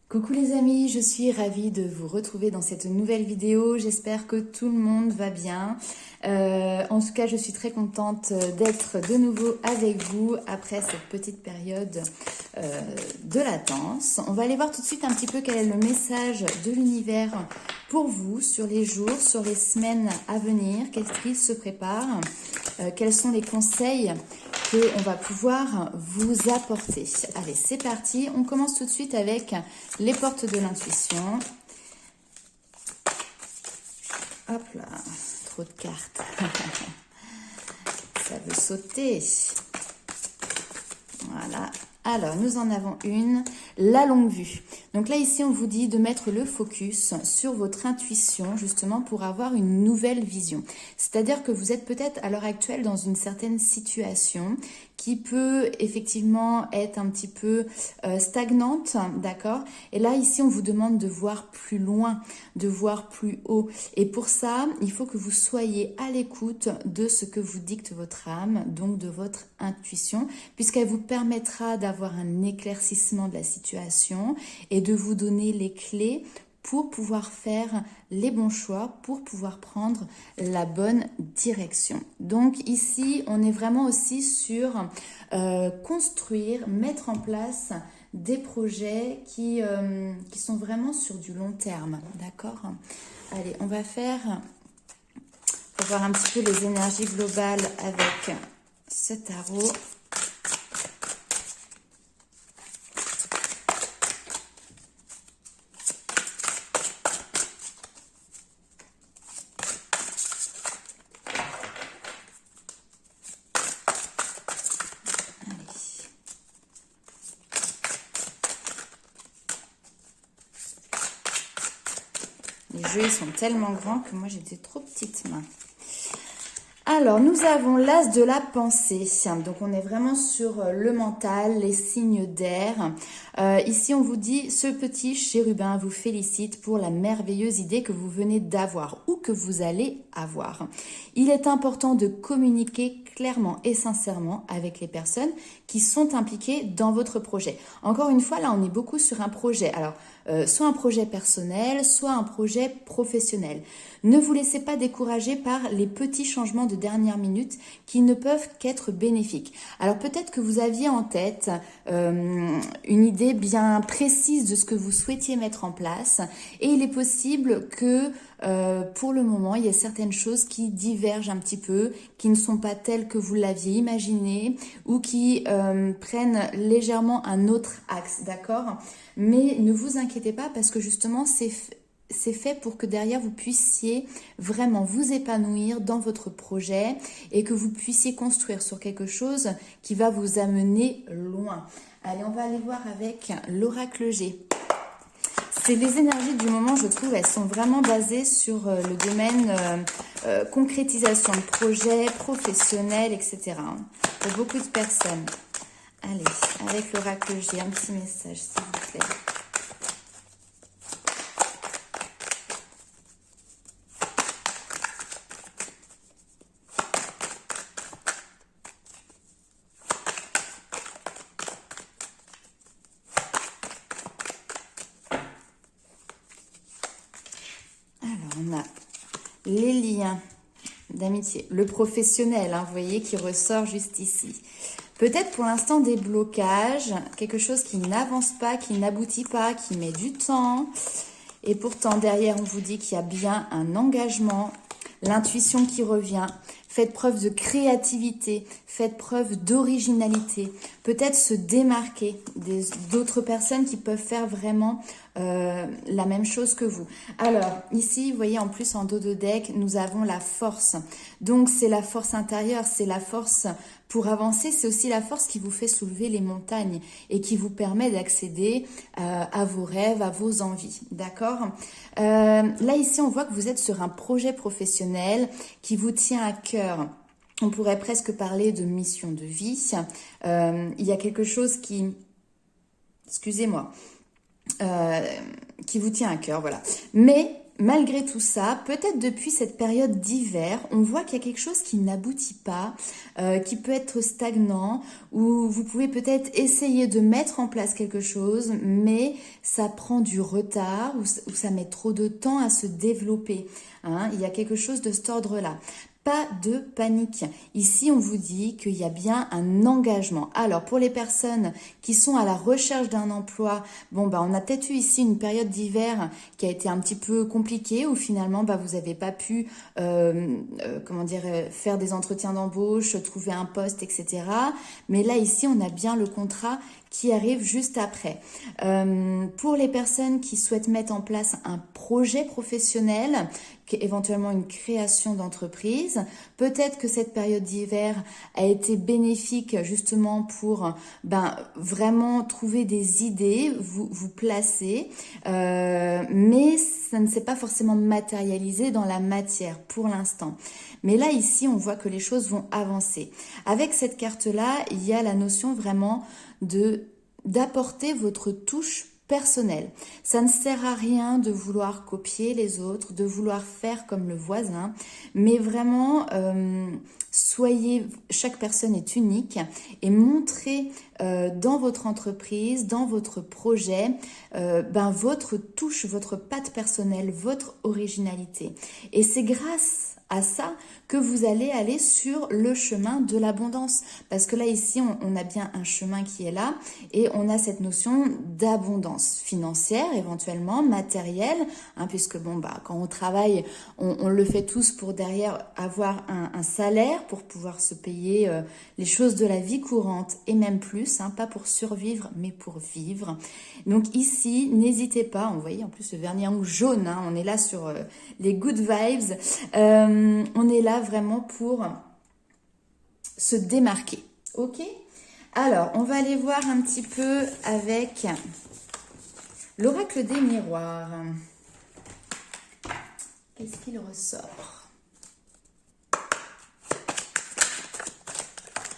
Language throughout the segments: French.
Coucou les amis, je suis ravie de vous retrouver dans cette nouvelle vidéo. J'espère que tout le monde va bien. En tout cas, je suis très contente d'être de nouveau avec vous après cette petite période de latence. On va aller voir tout de suite un petit peu quel est le message de l'univers pour vous sur les jours, sur les semaines à venir. Qu'est-ce qu'il se prépare? Quels sont les conseils qu'on va pouvoir vous apporter? Allez, c'est parti. On commence tout de suite avec les portes de l'intuition. Hop là, trop de cartes. Ça veut sauter. Voilà. Alors, nous en avons une, la longue vue. Donc là, ici, on vous dit de mettre le focus sur votre intuition, justement, pour avoir une nouvelle vision. C'est-à-dire que vous êtes peut-être à l'heure actuelle dans une certaine situation qui peut effectivement être un petit peu stagnante, d'accord? Et là, ici, on vous demande de voir plus loin, de voir plus haut. Et pour ça, il faut que vous soyez à l'écoute de ce que vous dicte votre âme, donc de votre intuition, puisqu'elle vous permettra d'avoir un éclaircissement de la situation et de vous donner les clés pour pouvoir faire les bons choix, pour pouvoir prendre la bonne direction. Donc ici, on est vraiment aussi sur construire, mettre en place des projets qui sont vraiment sur du long terme, d'accord? Allez, on va voir un petit peu les énergies globales avec ce tarot. Les jeux ils sont tellement grands que moi j'ai des trop petites mains. Alors, nous avons l'as de la pensée. Donc, on est vraiment sur le mental, les signes d'air. Ici, on vous dit, ce petit chérubin vous félicite pour la merveilleuse idée que vous venez d'avoir ou que vous allez avoir. Il est important de communiquer clairement et sincèrement avec les personnes qui sont impliquées dans votre projet. Encore une fois, là, on est beaucoup sur un projet. Alors, soit un projet personnel, soit un projet professionnel. Ne vous laissez pas décourager par les petits changements de dernière minute qui ne peuvent qu'être bénéfiques. Alors peut-être que vous aviez en tête une idée bien précise de ce que vous souhaitiez mettre en place et il est possible que pour le moment, il y a certaines choses qui divergent un petit peu, qui ne sont pas telles que vous l'aviez imaginé ou qui prennent légèrement un autre axe, d'accord? Mais ne vous inquiétez pas parce que justement, c'est fait pour que derrière vous puissiez vraiment vous épanouir dans votre projet et que vous puissiez construire sur quelque chose qui va vous amener loin. Allez, on va aller voir avec l'oracle G. C'est les énergies du moment, je trouve, elles sont vraiment basées sur le domaine concrétisation de projets, professionnels, etc. Pour beaucoup de personnes. Allez, avec l'oracle G, un petit message, s'il vous plaît. On a les liens d'amitié, le professionnel, hein, vous voyez, qui ressort juste ici. Peut-être pour l'instant des blocages, quelque chose qui n'avance pas, qui n'aboutit pas, qui met du temps. Et pourtant, derrière, on vous dit qu'il y a bien un engagement, l'intuition qui revient. Faites preuve de créativité, faites preuve d'originalité. Peut-être se démarquer d'autres personnes qui peuvent faire vraiment la même chose que vous. Alors, ici, vous voyez, en plus, en dos de deck, nous avons la force. Donc, c'est la force intérieure, c'est la force pour avancer. C'est aussi la force qui vous fait soulever les montagnes et qui vous permet d'accéder à vos rêves, à vos envies. D'accord? Là, ici, on voit que vous êtes sur un projet professionnel qui vous tient à cœur. On pourrait presque parler de mission de vie. Il y a quelque chose qui... Excusez-moi. Qui vous tient à cœur, voilà. Mais malgré tout ça, peut-être depuis cette période d'hiver, on voit qu'il y a quelque chose qui n'aboutit pas, qui peut être stagnant, ou vous pouvez peut-être essayer de mettre en place quelque chose, mais ça prend du retard, ou ça met trop de temps à se développer. Hein. Il y a quelque chose de cet ordre-là. Pas de panique. Ici, on vous dit qu'il y a bien un engagement. Alors, pour les personnes qui sont à la recherche d'un emploi, bon, bah, on a peut-être eu ici une période d'hiver qui a été un petit peu compliquée où finalement, bah, vous n'avez pas pu, comment dire, faire des entretiens d'embauche, trouver un poste, etc. Mais là, ici, on a bien le contrat qui arrive juste après. Pour les personnes qui souhaitent mettre en place un projet professionnel, éventuellement une création d'entreprise, peut-être que cette période d'hiver a été bénéfique justement pour vraiment trouver des idées, vous placer, mais ça ne s'est pas forcément matérialisé dans la matière pour l'instant. Mais là, ici, on voit que les choses vont avancer. Avec cette carte-là, il y a la notion vraiment d'apporter votre touche personnelle. Ça ne sert à rien de vouloir copier les autres, de vouloir faire comme le voisin, mais vraiment, chaque personne est unique et montrez dans votre entreprise, dans votre projet, votre touche, votre patte personnelle, votre originalité. Et c'est grâce à ça que vous allez aller sur le chemin de l'abondance. Parce que là, ici, on a bien un chemin qui est là et on a cette notion d'abondance financière, éventuellement, matérielle, hein, puisque quand on travaille, on le fait tous pour derrière avoir un salaire pour pouvoir se payer les choses de la vie courante et même plus, hein, pas pour survivre, mais pour vivre. Donc ici, n'hésitez pas, vous voyez en plus le vernis à ongles jaune, hein, on est là sur les good vibes, on est là vraiment pour se démarquer, ok? Alors, on va aller voir un petit peu avec l'oracle des miroirs. Qu'est-ce qu'il ressort?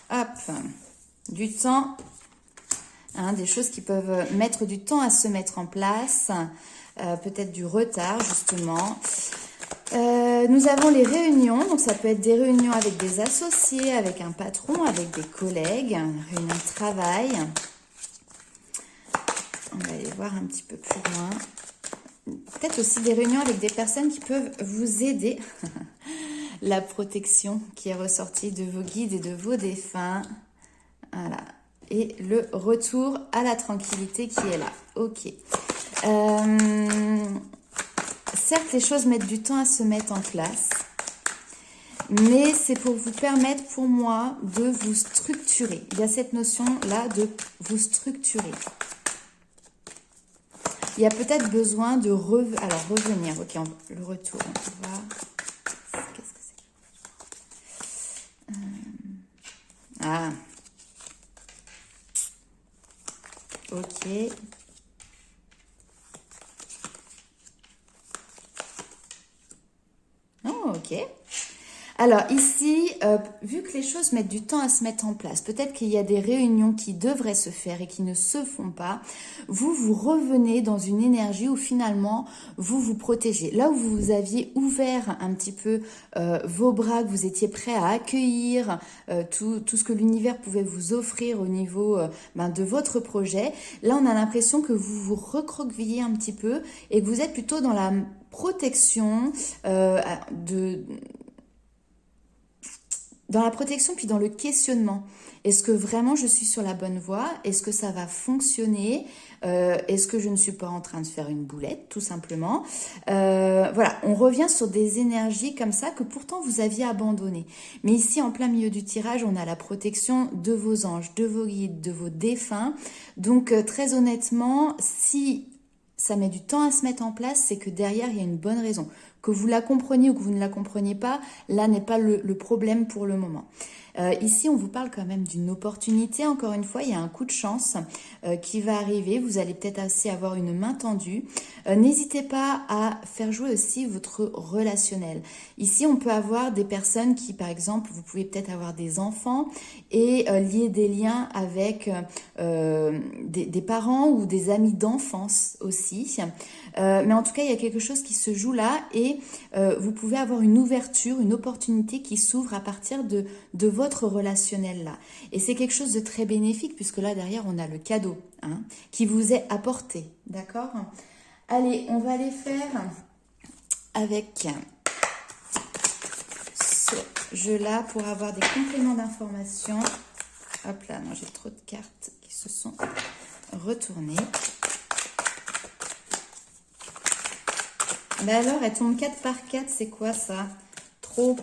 Hop, du temps, hein, des choses qui peuvent mettre du temps à se mettre en place, peut-être du retard justement. Nous avons les réunions, donc ça peut être des réunions avec des associés, avec un patron, avec des collègues, une réunion de travail. On va aller voir un petit peu plus loin. Peut-être aussi des réunions avec des personnes qui peuvent vous aider. La protection qui est ressortie de vos guides et de vos défunts. Voilà. Et le retour à la tranquillité qui est là. Ok. Certes, les choses mettent du temps à se mettre en place, mais c'est pour vous permettre, pour moi, de vous structurer. Il y a cette notion-là de vous structurer. Il y a peut-être besoin de revenir. Ok, le retour, on peut voir. Qu'est-ce que c'est ok. Oh, ok. Alors ici, vu que les choses mettent du temps à se mettre en place, peut-être qu'il y a des réunions qui devraient se faire et qui ne se font pas, vous revenez dans une énergie où finalement vous protégez. Là où vous aviez ouvert un petit peu vos bras, que vous étiez prêt à accueillir tout ce que l'univers pouvait vous offrir au niveau de votre projet, là on a l'impression que vous vous recroquevillez un petit peu et que vous êtes plutôt dans la protection dans la protection puis dans le questionnement. Est-ce que vraiment je suis sur la bonne voie? Est-ce que ça va fonctionner? Est-ce que je ne suis pas en train de faire une boulette, tout simplement? Voilà, on revient sur des énergies comme ça que pourtant vous aviez abandonnées. Mais ici, en plein milieu du tirage, on a la protection de vos anges, de vos guides, de vos défunts. Donc, très honnêtement, si ça met du temps à se mettre en place, c'est que derrière, il y a une bonne raison. Que vous la compreniez ou que vous ne la compreniez pas, là n'est pas le problème pour le moment. Ici, on vous parle quand même d'une opportunité. Encore une fois, il y a un coup de chance qui va arriver. Vous allez peut-être aussi avoir une main tendue. N'hésitez pas à faire jouer aussi votre relationnel. Ici, on peut avoir des personnes qui, par exemple, vous pouvez peut-être avoir des enfants et lier des liens avec des parents ou des amis d'enfance aussi. Mais en tout cas, il y a quelque chose qui se joue là et vous pouvez avoir une ouverture, une opportunité qui s'ouvre à partir de votre relationnel là. Et c'est quelque chose de très bénéfique puisque là derrière, on a le cadeau hein, qui vous est apporté. D'accord? Allez, on va aller faire avec ce jeu-là pour avoir des compléments d'information. Hop là, non, j'ai trop de cartes qui se sont retournées. Mais alors, elle tombe 4 par 4, c'est quoi ça? Trop.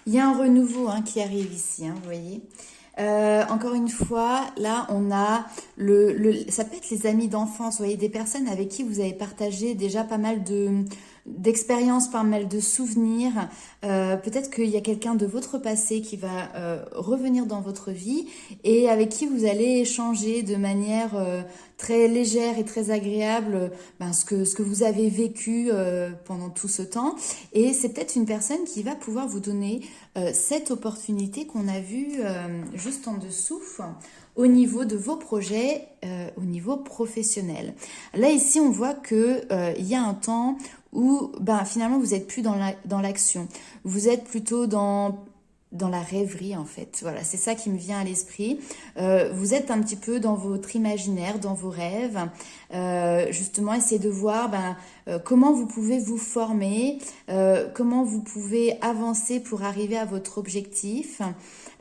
Il y a un renouveau hein, qui arrive ici, hein, vous voyez. Encore une fois, là, on a ça peut être les amis d'enfance, vous voyez, des personnes avec qui vous avez partagé déjà pas mal d'expériences, pas mal de souvenirs. Peut-être qu'il y a quelqu'un de votre passé qui va revenir dans votre vie et avec qui vous allez échanger de manière très légère et très agréable ce que vous avez vécu pendant tout ce temps. Et c'est peut-être une personne qui va pouvoir vous donner cette opportunité qu'on a vue juste en dessous au niveau de vos projets, au niveau professionnel. Là, ici, on voit que il y a un temps où finalement, vous n'êtes plus dans l'action. Vous êtes plutôt dans la rêverie en fait. Voilà, c'est ça qui me vient à l'esprit. Vous êtes un petit peu dans votre imaginaire, dans vos rêves. Justement, essayez de voir comment vous pouvez vous former, comment vous pouvez avancer pour arriver à votre objectif.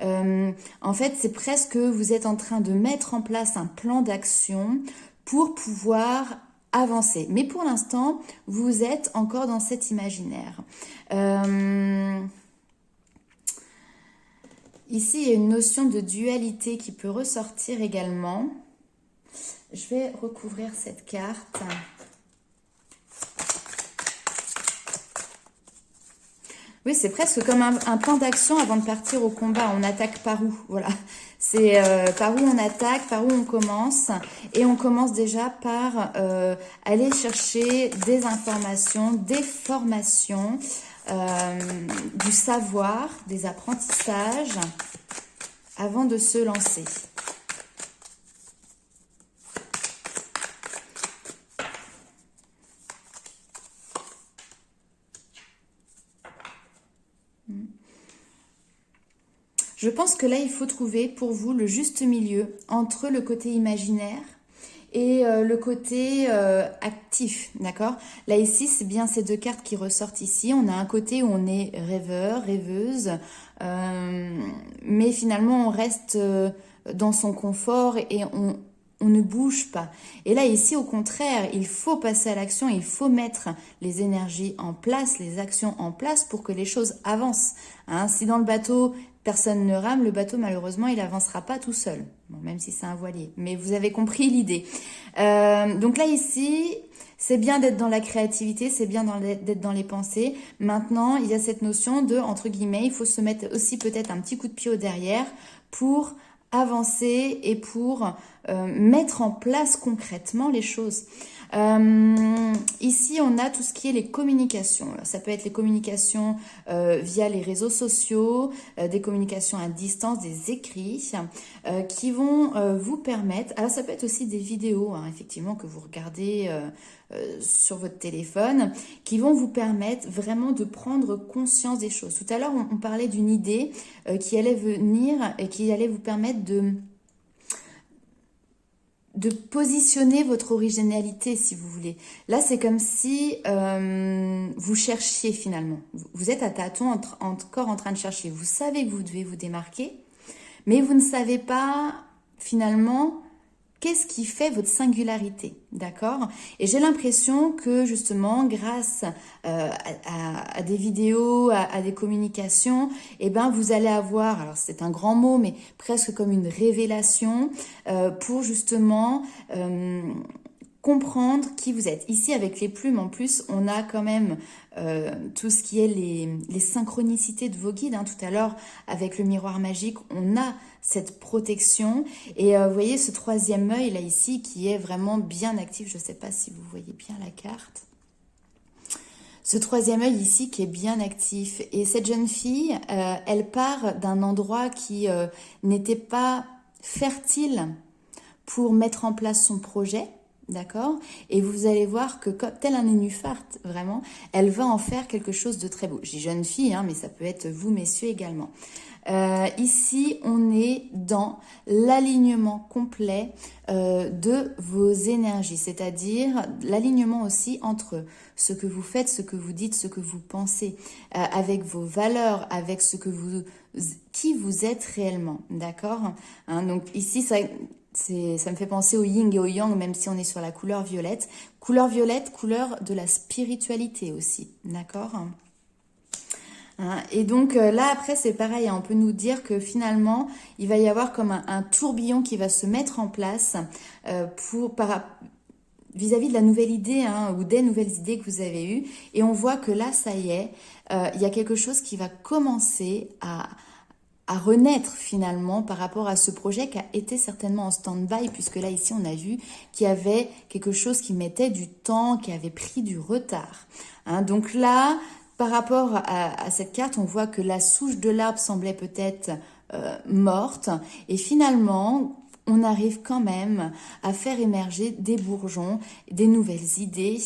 En fait, c'est presque vous êtes en train de mettre en place un plan d'action pour pouvoir avancer. Mais pour l'instant, vous êtes encore dans cet imaginaire. Ici, il y a une notion de dualité qui peut ressortir également. Je vais recouvrir cette carte. Oui, c'est presque comme un plan d'action avant de partir au combat. On attaque par où? Voilà. C'est par où on attaque, par où on commence. Et on commence déjà par aller chercher des informations, des formations, du savoir, des apprentissages avant de se lancer. Je pense que là, il faut trouver pour vous le juste milieu entre le côté imaginaire et le côté actif, d'accord? Là, ici, c'est bien ces deux cartes qui ressortent ici. On a un côté où on est rêveur, rêveuse, mais finalement, on reste dans son confort et on ne bouge pas. Et là, ici, au contraire, il faut passer à l'action, il faut mettre les énergies en place, les actions en place pour que les choses avancent. Hein, si dans le bateau, personne ne rame, le bateau, malheureusement, il avancera pas tout seul. Bon, même si c'est un voilier. Mais vous avez compris l'idée. Donc là, ici, c'est bien d'être dans la créativité, c'est bien d'être dans les pensées. Maintenant, il y a cette notion de, entre guillemets, il faut se mettre aussi peut-être un petit coup de pied au derrière pour avancer et pour mettre en place concrètement les choses. Ici, on a tout ce qui est les communications. Ça peut être les communications via les réseaux sociaux, des communications à distance, des écrits qui vont vous permettre... Alors, ça peut être aussi des vidéos, hein, effectivement, que vous regardez sur votre téléphone, qui vont vous permettre vraiment de prendre conscience des choses. Tout à l'heure, on parlait d'une idée qui allait venir et qui allait vous permettre de positionner votre originalité, si vous voulez. Là, c'est comme si vous cherchiez finalement. Vous êtes à tâtons encore en train de chercher. Vous savez que vous devez vous démarquer, mais vous ne savez pas finalement qu'est-ce qui fait votre singularité, d'accord? Et j'ai l'impression que justement, grâce à des vidéos, à des communications, eh ben vous allez avoir, alors c'est un grand mot, mais presque comme une révélation pour justement comprendre qui vous êtes. Ici, avec les plumes, en plus, on a quand même tout ce qui est les synchronicités de vos guides. Hein. Tout à l'heure, avec le miroir magique, on a cette protection. Et vous voyez ce troisième œil, là, ici, qui est vraiment bien actif. Je ne sais pas si vous voyez bien la carte. Ce troisième œil ici qui est bien actif. Et cette jeune fille, elle part d'un endroit qui n'était pas fertile pour mettre en place son projet. D'accord? Et vous allez voir que, tel un nénuphar, vraiment, elle va en faire quelque chose de très beau. Je dis jeune fille, hein, mais ça peut être vous, messieurs, également. Ici, on est dans l'alignement complet de vos énergies, c'est-à-dire l'alignement aussi entre ce que vous faites, ce que vous dites, ce que vous pensez, avec vos valeurs, avec ce que qui vous êtes réellement, d'accord? Hein, donc ici, ça me fait penser au yin et au yang, même si on est sur la couleur violette. Couleur violette, couleur de la spiritualité aussi, d'accord? Hein, et donc là, après, c'est pareil, hein, on peut nous dire que finalement, il va y avoir comme un tourbillon qui va se mettre en place vis-à-vis de la nouvelle idée hein, ou des nouvelles idées que vous avez eues. Et on voit que là, ça y est, il y a quelque chose qui va commencer à renaître finalement par rapport à ce projet qui a été certainement en stand-by, puisque là ici on a vu qu'il y avait quelque chose qui mettait du temps, qui avait pris du retard. Hein, donc là, par rapport à cette carte, on voit que la souche de l'arbre semblait peut-être morte, et finalement on arrive quand même à faire émerger des bourgeons, des nouvelles idées,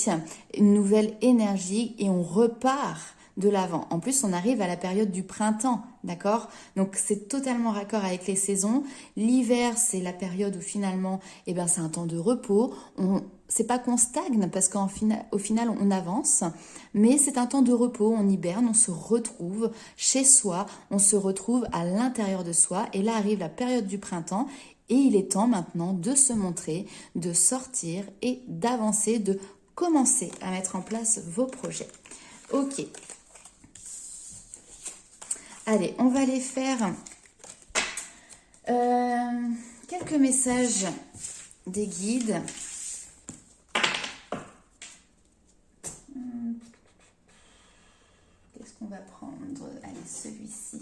une nouvelle énergie, et on repart de l'avant. En plus, on arrive à la période du printemps, d'accord? Donc, c'est totalement raccord avec les saisons. L'hiver, c'est la période où finalement, eh ben, c'est un temps de repos. C'est pas qu'on stagne parce au final, on avance, mais c'est un temps de repos. On hiberne, on se retrouve chez soi, on se retrouve à l'intérieur de soi. Et là arrive la période du printemps. Et il est temps maintenant de se montrer, de sortir et d'avancer, de commencer à mettre en place vos projets. Ok. Allez, on va aller faire quelques messages des guides. Qu'est-ce qu'on va prendre? Allez, celui-ci.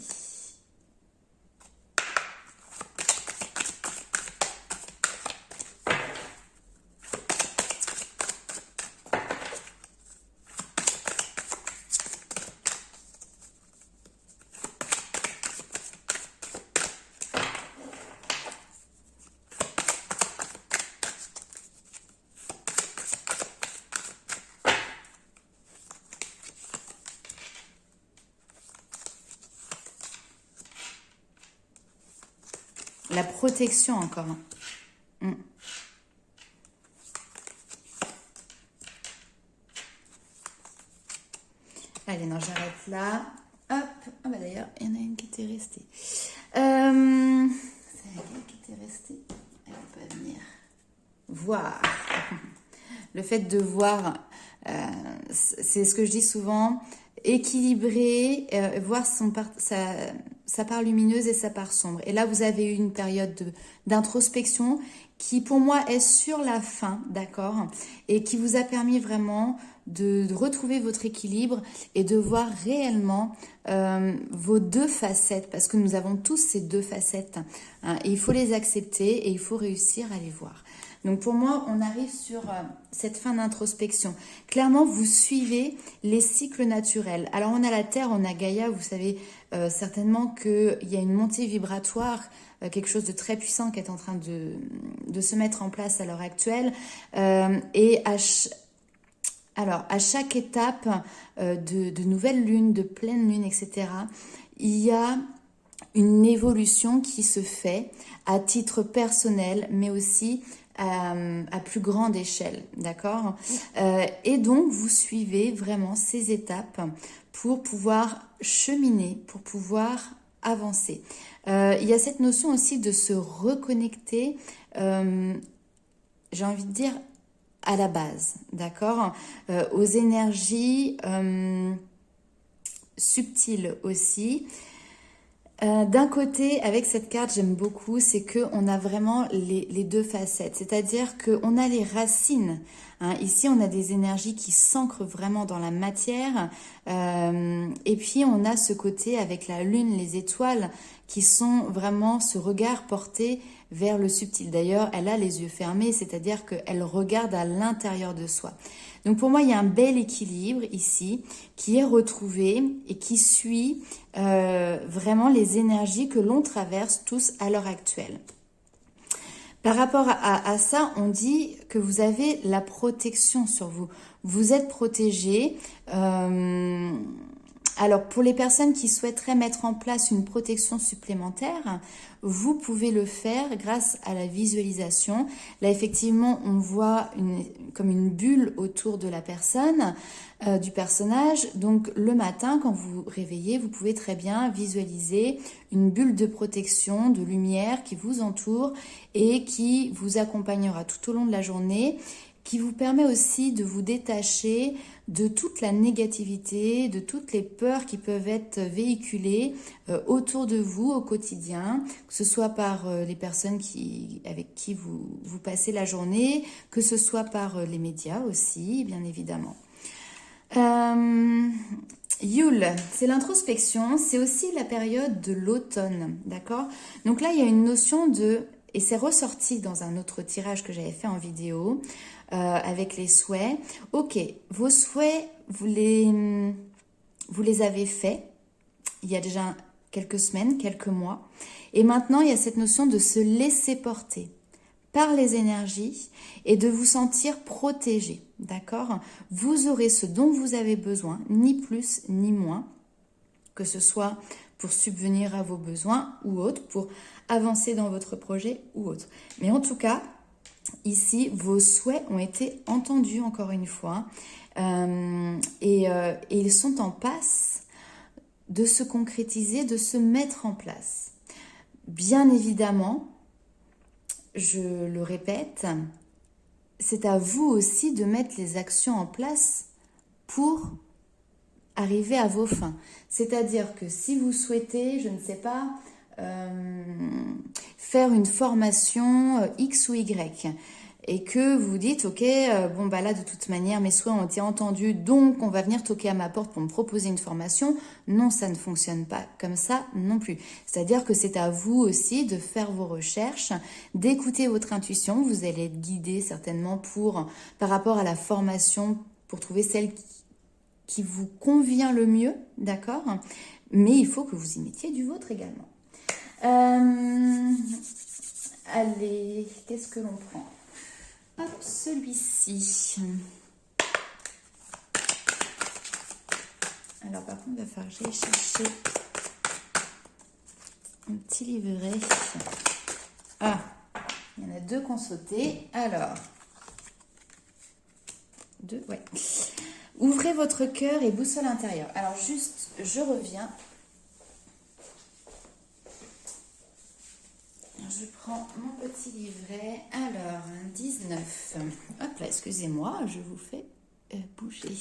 La protection encore. Allez, non, j'arrête là. Hop. Ah bah d'ailleurs, il y en a une qui était restée. C'est laquelle qui était restée? Elle ne va pas venir. Voir. Le fait de voir, c'est ce que je dis souvent, équilibrer, voir sa part lumineuse et sa part sombre. Et là, vous avez eu une période d'introspection qui, pour moi, est sur la fin, d'accord? Et qui vous a permis vraiment de retrouver votre équilibre et de voir réellement vos deux facettes, parce que nous avons tous ces deux facettes. Hein, et il faut les accepter et il faut réussir à les voir. Donc pour moi, on arrive sur cette fin d'introspection. Clairement, vous suivez les cycles naturels. Alors on a la Terre, on a Gaïa, vous savez certainement qu'il y a une montée vibratoire, quelque chose de très puissant qui est en train de se mettre en place à l'heure actuelle. Et à chaque étape de nouvelle lune, de pleine lune, etc., il y a une évolution qui se fait à titre personnel, mais aussi à plus grande échelle, d'accord? Et donc, vous suivez vraiment ces étapes pour pouvoir cheminer, pour pouvoir avancer. Il y a cette notion aussi de se reconnecter, j'ai envie de dire, à la base, d'accord? Aux énergies subtiles aussi. D'un côté, avec cette carte, j'aime beaucoup, c'est qu'on a vraiment les deux facettes. C'est-à-dire qu'on a les racines. Hein. Ici, on a des énergies qui s'ancrent vraiment dans la matière. Et puis, on a ce côté avec la lune, les étoiles, qui sont vraiment ce regard porté vers le subtil. D'ailleurs, elle a les yeux fermés, c'est-à-dire qu'elle regarde à l'intérieur de soi. Donc pour moi, il y a un bel équilibre ici qui est retrouvé et qui suit vraiment les énergies que l'on traverse tous à l'heure actuelle. Par rapport à ça, on dit que vous avez la protection sur vous. Vous êtes protégé. Alors, pour les personnes qui souhaiteraient mettre en place une protection supplémentaire, vous pouvez le faire grâce à la visualisation. Là, effectivement, on voit comme une bulle autour de la personne, du personnage. Donc, le matin, quand vous vous réveillez, vous pouvez très bien visualiser une bulle de protection, de lumière qui vous entoure et qui vous accompagnera tout au long de la journée, qui vous permet aussi de vous détacher de toute la négativité, de toutes les peurs qui peuvent être véhiculées autour de vous au quotidien, que ce soit par les personnes avec qui vous passez la journée, que ce soit par les médias aussi, bien évidemment. Yule, c'est l'introspection, c'est aussi la période de l'automne, d'accord? Donc là, il y a une notion et c'est ressorti dans un autre tirage que j'avais fait en vidéo, avec les souhaits. Ok, vos souhaits, vous les avez faits il y a déjà quelques semaines, quelques mois. Et maintenant, il y a cette notion de se laisser porter par les énergies et de vous sentir protégé, d'accord? Vous aurez ce dont vous avez besoin, ni plus ni moins, que ce soit pour subvenir à vos besoins ou autre, pour avancer dans votre projet ou autre. Mais en tout cas, ici, vos souhaits ont été entendus encore une fois et ils sont en passe de se concrétiser, de se mettre en place. Bien évidemment, je le répète, c'est à vous aussi de mettre les actions en place pour arriver à vos fins. C'est-à-dire que si vous souhaitez, je ne sais pas, faire une formation X ou Y et que vous dites, ok, bon bah là de toute manière mes souhaits ont été entendus, donc on va venir toquer à ma porte pour me proposer une formation. Non, ça ne fonctionne pas comme ça non plus. C'est-à-dire que c'est à vous aussi de faire vos recherches, d'écouter votre intuition. Vous allez être guidé certainement par rapport à la formation pour trouver celle qui vous convient le mieux, d'accord? Mais il faut que vous y mettiez du vôtre également. Allez, qu'est-ce que l'on prend? Hop, celui-ci. Alors par contre, il va falloir que j'aille chercher un petit livret. Ah, il y en a deux qu'on sautait. Alors, deux, ouais. Ouvrez votre cœur et boussole intérieure. Alors juste, je reviens. Je prends mon petit livret. Alors, 19. Hop là, excusez-moi, je vous fais bouger.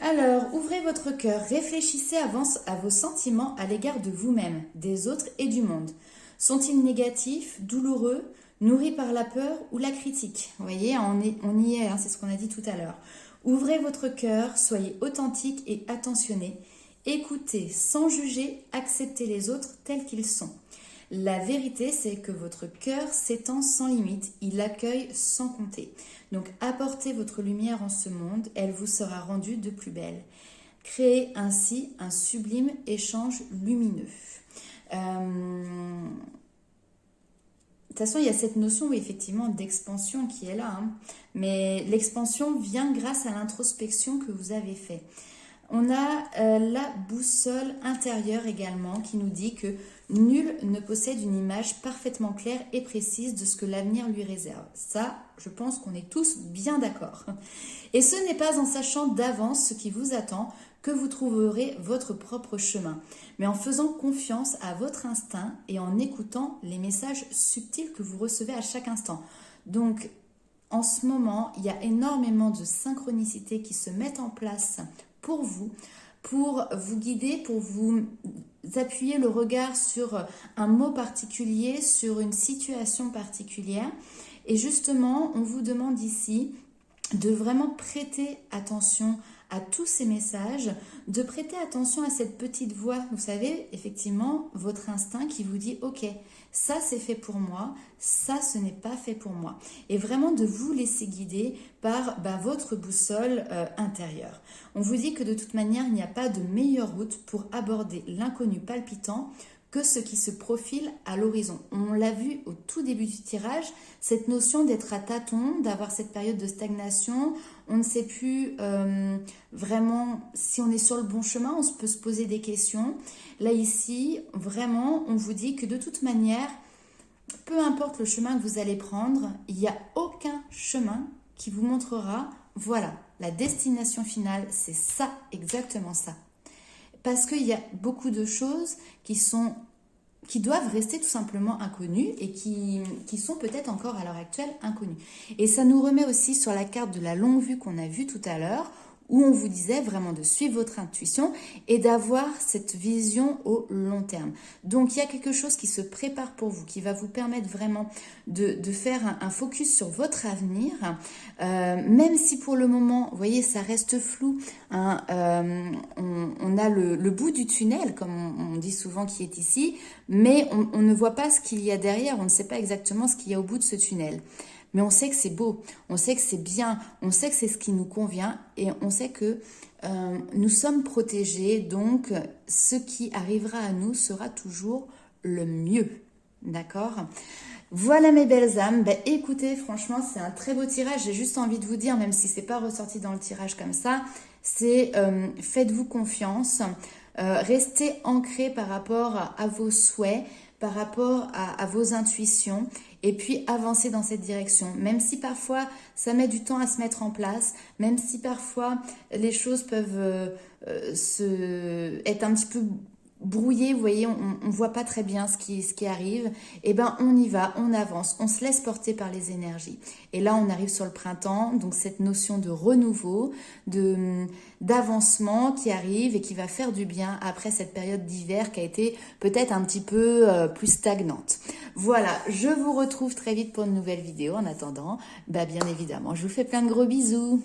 Alors, ouvrez votre cœur. Réfléchissez à vos sentiments à l'égard de vous-même, des autres et du monde. Sont-ils négatifs, douloureux, nourris par la peur ou la critique? Vous voyez, on y est, hein, c'est ce qu'on a dit tout à l'heure. Ouvrez votre cœur, soyez authentique et attentionné. Écoutez sans juger, acceptez les autres tels qu'ils sont. La vérité, c'est que votre cœur s'étend sans limite, il accueille sans compter. Donc apportez votre lumière en ce monde, elle vous sera rendue de plus belle. Créez ainsi un sublime échange lumineux. De toute façon, il y a cette notion effectivement d'expansion qui est là, hein. Mais l'expansion vient grâce à l'introspection que vous avez fait. On a la boussole intérieure également qui nous dit que nul ne possède une image parfaitement claire et précise de ce que l'avenir lui réserve. Ça, je pense qu'on est tous bien d'accord. Et ce n'est pas en sachant d'avance ce qui vous attend que vous trouverez votre propre chemin, mais en faisant confiance à votre instinct et en écoutant les messages subtils que vous recevez à chaque instant. Donc, en ce moment, il y a énormément de synchronicités qui se mettent en place pour vous guider, pour vous appuyer le regard sur un mot particulier, sur une situation particulière. Et justement, on vous demande ici de vraiment prêter attention à tous ces messages, de prêter attention à cette petite voix, vous savez, effectivement, votre instinct qui vous dit « Ok, ça c'est fait pour moi, ça ce n'est pas fait pour moi ». Et vraiment de vous laisser guider par votre boussole intérieure. On vous dit que de toute manière, il n'y a pas de meilleure route pour aborder l'inconnu palpitant que ce qui se profile à l'horizon. On l'a vu au tout début du tirage, cette notion d'être à tâtons, d'avoir cette période de stagnation, on ne sait plus vraiment si on est sur le bon chemin, on peut se poser des questions. Là ici, vraiment, on vous dit que de toute manière, peu importe le chemin que vous allez prendre, il n'y a aucun chemin qui vous montrera, voilà, la destination finale, c'est ça, exactement ça. Parce qu'il y a beaucoup de choses qui doivent rester tout simplement inconnues et qui sont peut-être encore à l'heure actuelle inconnues. Et ça nous remet aussi sur la carte de la longue vue qu'on a vue tout à l'heure, où on vous disait vraiment de suivre votre intuition et d'avoir cette vision au long terme. Donc, il y a quelque chose qui se prépare pour vous, qui va vous permettre vraiment de faire un focus sur votre avenir, même si pour le moment, vous voyez, ça reste flou. Hein, on a le bout du tunnel, comme on dit souvent, qui est ici, mais on ne voit pas ce qu'il y a derrière, on ne sait pas exactement ce qu'il y a au bout de ce tunnel. Mais on sait que c'est beau, on sait que c'est bien, on sait que c'est ce qui nous convient et on sait que nous sommes protégés. Donc, ce qui arrivera à nous sera toujours le mieux. D'accord ? Voilà mes belles âmes. Ben, écoutez, franchement, c'est un très beau tirage. J'ai juste envie de vous dire, même si c'est pas ressorti dans le tirage comme ça, c'est faites-vous confiance. Restez ancrés par rapport à vos souhaits, par rapport à vos intuitions et puis avancez dans cette direction. Même si parfois ça met du temps à se mettre en place, même si parfois les choses peuvent être un petit peu brouillé, vous voyez, on voit pas très bien ce qui arrive, et ben on y va, on avance, on se laisse porter par les énergies. Et là, on arrive sur le printemps, donc cette notion de renouveau, d'avancement qui arrive et qui va faire du bien après cette période d'hiver qui a été peut-être un petit peu plus stagnante. Voilà, je vous retrouve très vite pour une nouvelle vidéo. En attendant, bien évidemment, je vous fais plein de gros bisous.